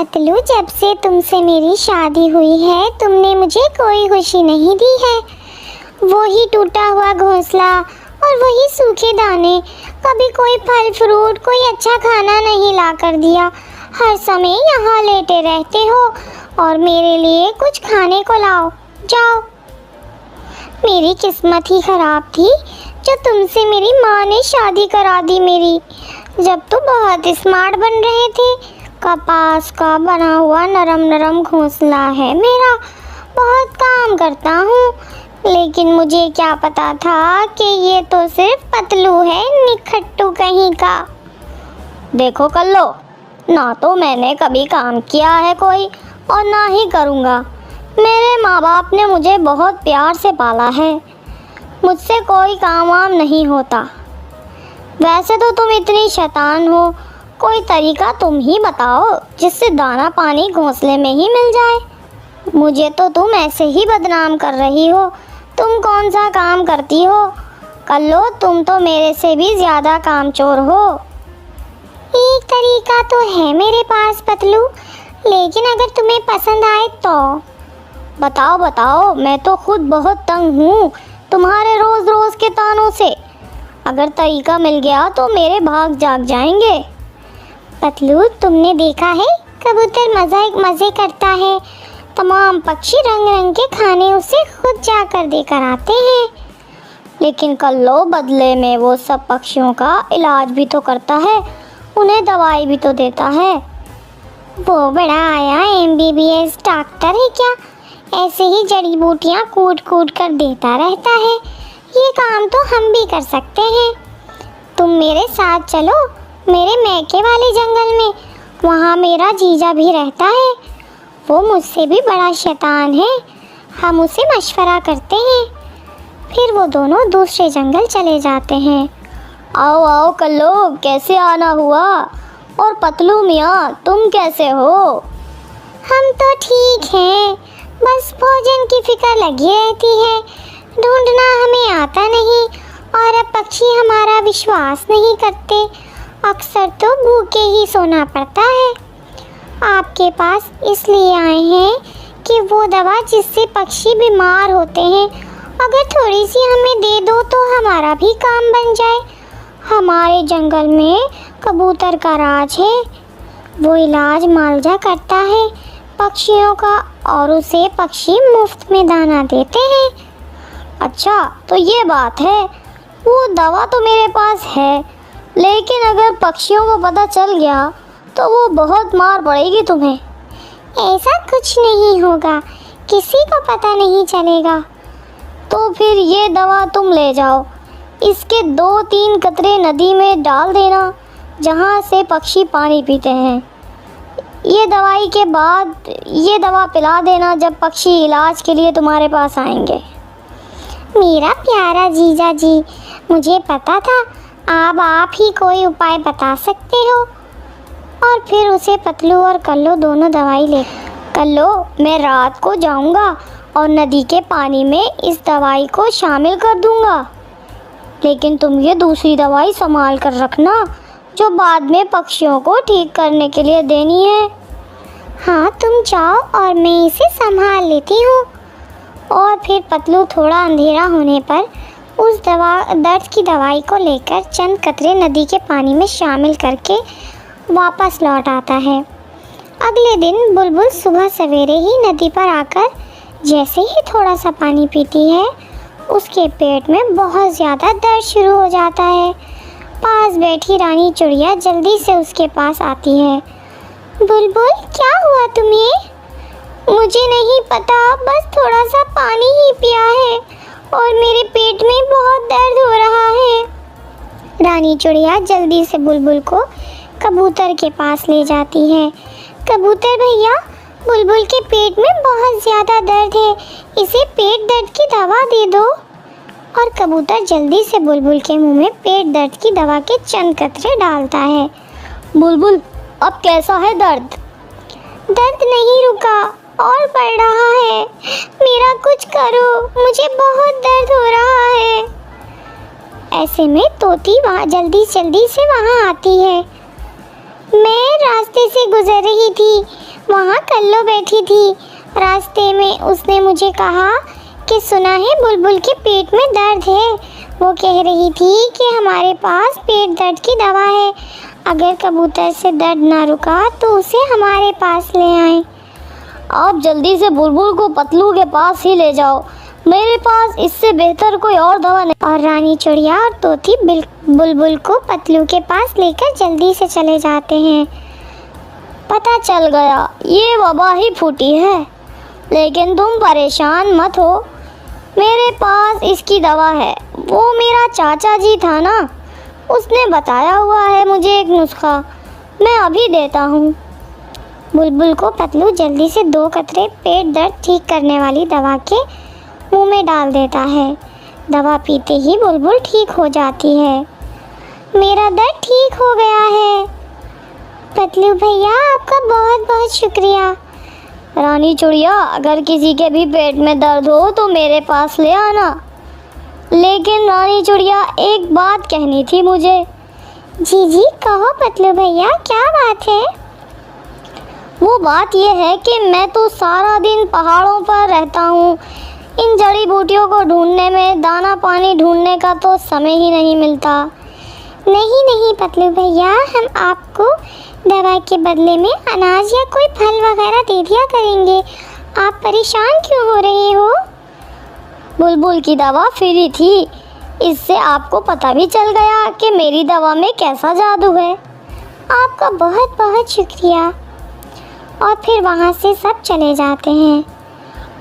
पतलू, जब से तुमसे मेरी शादी हुई है तुमने मुझे कोई खुशी नहीं दी है। वही टूटा हुआ घोंसला और वही सूखे दाने, कभी कोई फल फ्रूट, कोई अच्छा खाना नहीं ला कर दिया। हर समय यहाँ लेटे रहते हो और मेरे लिए कुछ खाने को लाओ, जाओ। मेरी किस्मत ही खराब थी जो तुमसे मेरी माँ ने शादी करा दी मेरी। जब तो बहुत स्मार्ट बन रहे थे। कपास का बना हुआ नरम नरम घोंसला है मेरा, बहुत काम करता हूँ, लेकिन मुझे क्या पता था कि ये तो सिर्फ पतलू है, निखट्टू कहीं का। देखो कल्लो, ना तो मैंने कभी काम किया है कोई और ना ही करूँगा। मेरे माँ बाप ने मुझे बहुत प्यार से पाला है, मुझसे कोई काम वाम नहीं होता। वैसे तो तुम इतनी शैतान हो, कोई तरीका तुम ही बताओ जिससे दाना पानी घोंसले में ही मिल जाए। मुझे तो तुम ऐसे ही बदनाम कर रही हो। तुम कौन सा काम करती हो? कल्लो, तुम तो मेरे से भी ज़्यादा कामचोर हो। एक तरीका तो है मेरे पास पतलू, लेकिन अगर तुम्हें पसंद आए तो। बताओ बताओ, मैं तो खुद बहुत तंग हूँ तुम्हारे रोज़ रोज़ के तानों से। अगर तरीका मिल गया तो मेरे भाग जाग जाएंगे। पतलू, तुमने देखा है कबूतर मज़े करता है, तमाम पक्षी रंग रंग के खाने उसे खुद जाकर देकर आते हैं। लेकिन कल्लो, बदले में वो सब पक्षियों का इलाज भी तो करता है, उन्हें दवाई भी तो देता है। वो बड़ा आया MBBS डॉक्टर है क्या? ऐसे ही जड़ी बूटियाँ कूट कूट कर देता रहता है। ये काम तो हम भी कर सकते हैं। तुम मेरे साथ चलो मेरे मैके वाले जंगल में, वहाँ मेरा जीजा भी रहता है। वो मुझसे भी बड़ा शैतान है। हम उसे मशवरा करते हैं, फिर वो दोनों दूसरे जंगल चले जाते हैं। आओ आओ कल्लो, कैसे आना हुआ? और पतलू मियाँ, तुम कैसे हो? हम तो ठीक हैं, बस भोजन की फिक्र लगी रहती है। ढूंढना हमें आता नहीं और अब पक्षी हमारा विश्वास नहीं करते। अक्सर तो भूखे ही सोना पड़ता है। आपके पास इसलिए आए हैं कि वो दवा जिससे पक्षी बीमार होते हैं, अगर थोड़ी सी हमें दे दो तो हमारा भी काम बन जाए। हमारे जंगल में कबूतर का राज है। वो इलाज मालजा करता है पक्षियों का और उसे पक्षी मुफ्त में दाना देते हैं। अच्छा, तो ये बात है। वो दवा तो मेरे पास है, लेकिन अगर पक्षियों को पता चल गया तो वो बहुत मार पड़ेगी तुम्हें। ऐसा कुछ नहीं होगा, किसी को पता नहीं चलेगा। तो फिर ये दवा तुम ले जाओ, इसके 2-3 कतरे नदी में डाल देना जहाँ से पक्षी पानी पीते हैं। ये दवाई के बाद ये दवा पिला देना जब पक्षी इलाज के लिए तुम्हारे पास आएंगे। मेरा प्यारा जीजा जी, मुझे पता था अब आप ही कोई उपाय बता सकते हो। और फिर उसे पतलू और कल्लो दोनों दवाई ले। कल्लो, मैं रात को जाऊंगा और नदी के पानी में इस दवाई को शामिल कर दूंगा, लेकिन तुम ये दूसरी दवाई संभाल कर रखना जो बाद में पक्षियों को ठीक करने के लिए देनी है। हाँ, तुम जाओ और मैं इसे संभाल लेती हूँ। और फिर पतलू थोड़ा अंधेरा होने पर उस दर्द की दवाई को लेकर चंद कतरे नदी के पानी में शामिल करके वापस लौट आता है। अगले दिन बुलबुल सुबह सवेरे ही नदी पर आकर जैसे ही थोड़ा सा पानी पीती है, उसके पेट में बहुत ज़्यादा दर्द शुरू हो जाता है। पास बैठी रानी चिड़िया जल्दी से उसके पास आती है। बुलबुल, क्या हुआ तुम्हें? मुझे नहीं पता, बस थोड़ा सा पानी ही पिया है और मेरे पेट में बहुत दर्द हो रहा है। रानी चिड़िया जल्दी से बुलबुल को कबूतर के पास ले जाती है। कबूतर भैया, बुलबुल के पेट में बहुत ज़्यादा दर्द है, इसे पेट दर्द की दवा दे दो। और कबूतर जल्दी से बुलबुल के मुंह में पेट दर्द की दवा के चंद कतरे डालता है। बुलबुल, अब कैसा है दर्द? दर्द नहीं रुका और बढ़ रहा है। मेरा कुछ करो, मुझे बहुत दर्द हो रहा है। ऐसे में तोती वहाँ जल्दी से वहाँ आती है। मैं रास्ते से गुजर रही थी वहाँ कल्लो बैठी थी। रास्ते में उसने मुझे कहा कि सुना है बुलबुल के पेट में दर्द है। वो कह रही थी कि हमारे पास पेट दर्द की दवा है। अगर कबूतर से दर्द ना रुका तो उसे हमारे पास ले आए। आप जल्दी से बुलबुल को पतलू के पास ही ले जाओ, मेरे पास इससे बेहतर कोई और दवा नहीं। और रानी चिड़िया और तोती बुलबुल को पतलू के पास लेकर जल्दी से चले जाते हैं। पता चल गया ये वबा ही फूटी है, लेकिन तुम परेशान मत हो, मेरे पास इसकी दवा है। वो मेरा चाचा जी था ना, उसने बताया हुआ है मुझे एक नुस्खा, मैं अभी देता हूँ। बुलबुल को पतलू जल्दी से 2 कतरे पेट दर्द ठीक करने वाली दवा के मुंह में डाल देता है। दवा पीते ही बुलबुल ठीक हो जाती है। मेरा दर्द ठीक हो गया है। पतलू भैया आपका बहुत बहुत शुक्रिया। रानी चिड़िया, अगर किसी के भी पेट में दर्द हो तो मेरे पास ले आना। लेकिन रानी चिड़िया, एक बात कहनी थी मुझे। जी जी कहो पतलू भैया, क्या बात है? वो बात ये है कि मैं तो सारा दिन पहाड़ों पर रहता हूँ, इन जड़ी बूटियों को ढूंढने में, दाना पानी ढूंढने का तो समय ही नहीं मिलता। नहीं नहीं पतलू भैया, हम आपको दवा के बदले में अनाज या कोई फल वगैरह दे दिया करेंगे। आप परेशान क्यों हो रहे हो? बुलबुल की दवा फ्री थी, इससे आपको पता भी चल गया कि मेरी दवा में कैसा जादू है। आपका बहुत बहुत शुक्रिया। और फिर वहाँ से सब चले जाते हैं।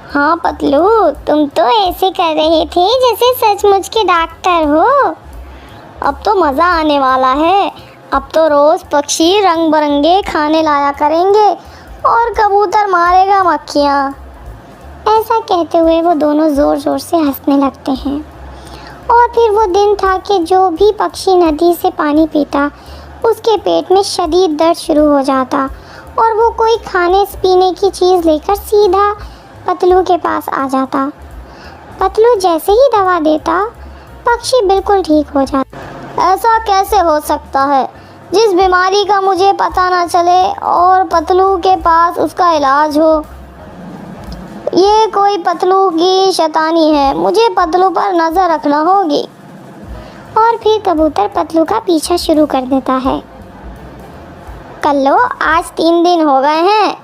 हाँ पतलू, तुम तो ऐसे कर रहे थे जैसे सचमुच के डॉक्टर हो। अब तो मज़ा आने वाला है। अब तो रोज़ पक्षी रंग बिरंगे खाने लाया करेंगे और कबूतर मारेगा मक्खियाँ। ऐसा कहते हुए वो दोनों ज़ोर ज़ोर से हंसने लगते हैं। और फिर वो दिन था कि जो भी पक्षी नदी से पानी पीता उसके पेट में शदीद दर्द शुरू हो जाता और वो कोई खाने पीने की चीज़ लेकर सीधा पतलू के पास आ जाता। पतलू जैसे ही दवा देता पक्षी बिल्कुल ठीक हो जाता। ऐसा कैसे हो सकता है जिस बीमारी का मुझे पता ना चले और पतलू के पास उसका इलाज हो? ये कोई पतलू की शैतानी है, मुझे पतलू पर नज़र रखना होगी। और फिर कबूतर पतलू का पीछा शुरू कर देता है। कल्लो, आज 3 दिन हो गए हैं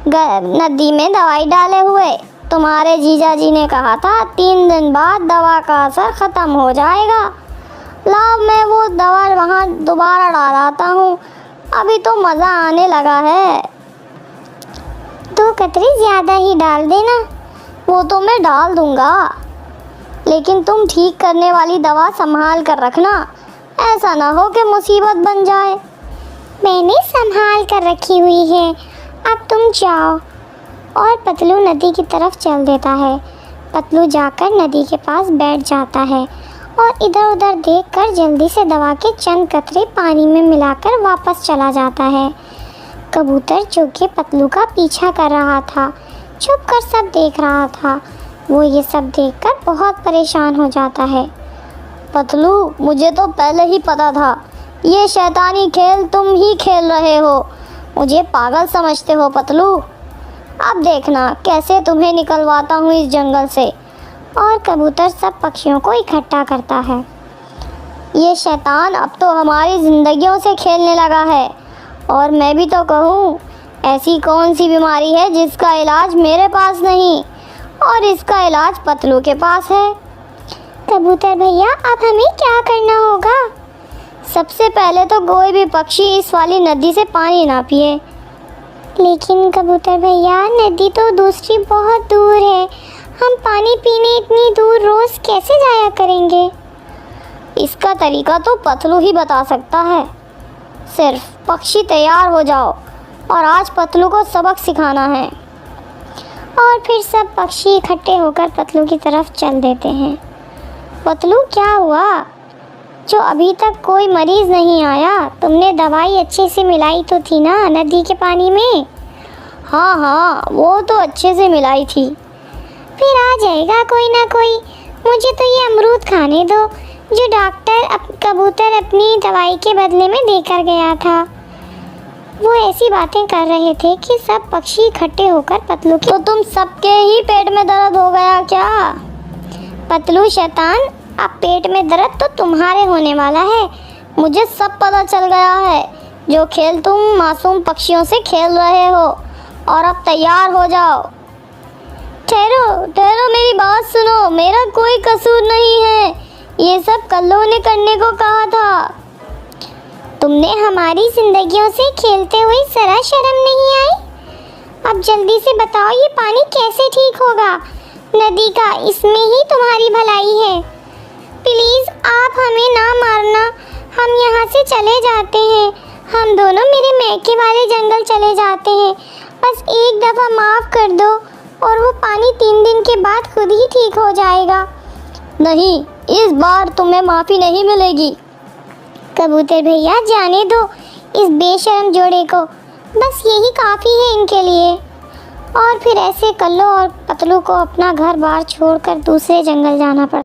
नदी में दवाई डाले हुए। तुम्हारे जीजा जी ने कहा था 3 दिन बाद दवा का असर ख़त्म हो जाएगा। लाओ, मैं वो दवा वहाँ दोबारा डालता हूँ, अभी तो मज़ा आने लगा है। 2 कतरे ज़्यादा ही डाल देना। वो तो मैं डाल दूँगा, लेकिन तुम ठीक करने वाली दवा संभाल कर रखना, ऐसा ना हो कि मुसीबत बन जाए। मैंने संभाल कर रखी हुई है, अब तुम जाओ। और पतलू नदी की तरफ चल देता है। पतलू जाकर नदी के पास बैठ जाता है और इधर उधर देखकर जल्दी से दवा के चंद कतरे पानी में मिलाकर वापस चला जाता है। कबूतर जो कि पतलू का पीछा कर रहा था, छुप कर सब देख रहा था। वो ये सब देखकर बहुत परेशान हो जाता है। पतलू, मुझे तो पहले ही पता था ये शैतानी खेल तुम ही खेल रहे हो। मुझे पागल समझते हो पतलू। अब देखना कैसे तुम्हें निकलवाता हूँ इस जंगल से। और कबूतर सब पक्षियों को इकट्ठा करता है। ये शैतान अब तो हमारी ज़िंदगियों से खेलने लगा है। और मैं भी तो कहूँ, ऐसी कौन सी बीमारी है जिसका इलाज मेरे पास नहीं और इसका इलाज पतलू के पास है। कबूतर भैया, अब हमें क्या करना होगा? सबसे पहले तो कोई भी पक्षी इस वाली नदी से पानी ना पिए। लेकिन कबूतर भैया, नदी तो दूसरी बहुत दूर है। हम पानी पीने इतनी दूर रोज़ कैसे जाया करेंगे? इसका तरीका तो पतलू ही बता सकता है। सिर्फ पक्षी तैयार हो जाओ और आज पतलू को सबक सिखाना है। और फिर सब पक्षी इकट्ठे होकर पतलू की तरफ चल देते हैं। पतलू, क्या हुआ? जो अभी तक कोई मरीज़ नहीं आया, तुमने दवाई अच्छे से मिलाई तो थी ना नदी के पानी में? हाँ हाँ, वो तो अच्छे से मिलाई थी। फिर आ जाएगा कोई ना कोई। मुझे तो ये अमरूद खाने दो जो डॉक्टर कबूतर अपनी दवाई के बदले में देकर गया था। वो ऐसी बातें कर रहे थे कि सब पक्षी इकट्ठे होकर पतलू के तो तुम सबके ही पेट में दर्द हो गया क्या? पतलू शैतान, अब पेट में दर्द तो तुम्हारे होने वाला है। मुझे सब पता चल गया है। जो खेल तुम मासूम पक्षियों से खेल रहे हो, और अब तैयार हो जाओ। ठहरो ठहरो, मेरी बात सुनो। मेरा कोई कसूर नहीं है। ये सब कल्लो ने करने को कहा था। तुमने हमारी जिंदगियों से खेलते हुए जरा शर्म नहीं आई? अब जल्दी से बताओ, ये पानी कैसे ठीक होगा? नदी का, इसमें ही तुम्हारी भलाई है। प्लीज आप हमें ना मारना, हम यहाँ से चले जाते हैं। हम दोनों मेरे मैके वाले जंगल चले जाते हैं। बस एक दफ़ा माफ़ कर दो और वो पानी 3 दिन के बाद खुद ही ठीक हो जाएगा। नहीं, इस बार तुम्हें माफ़ी नहीं मिलेगी। कबूतर भैया, जाने दो इस बेशर्म जोड़े को, बस यही काफ़ी है इनके लिए। और फिर ऐसे कल्लो और पतलू को अपना घर बार छोड़कर दूसरे जंगल जाना पड़ा।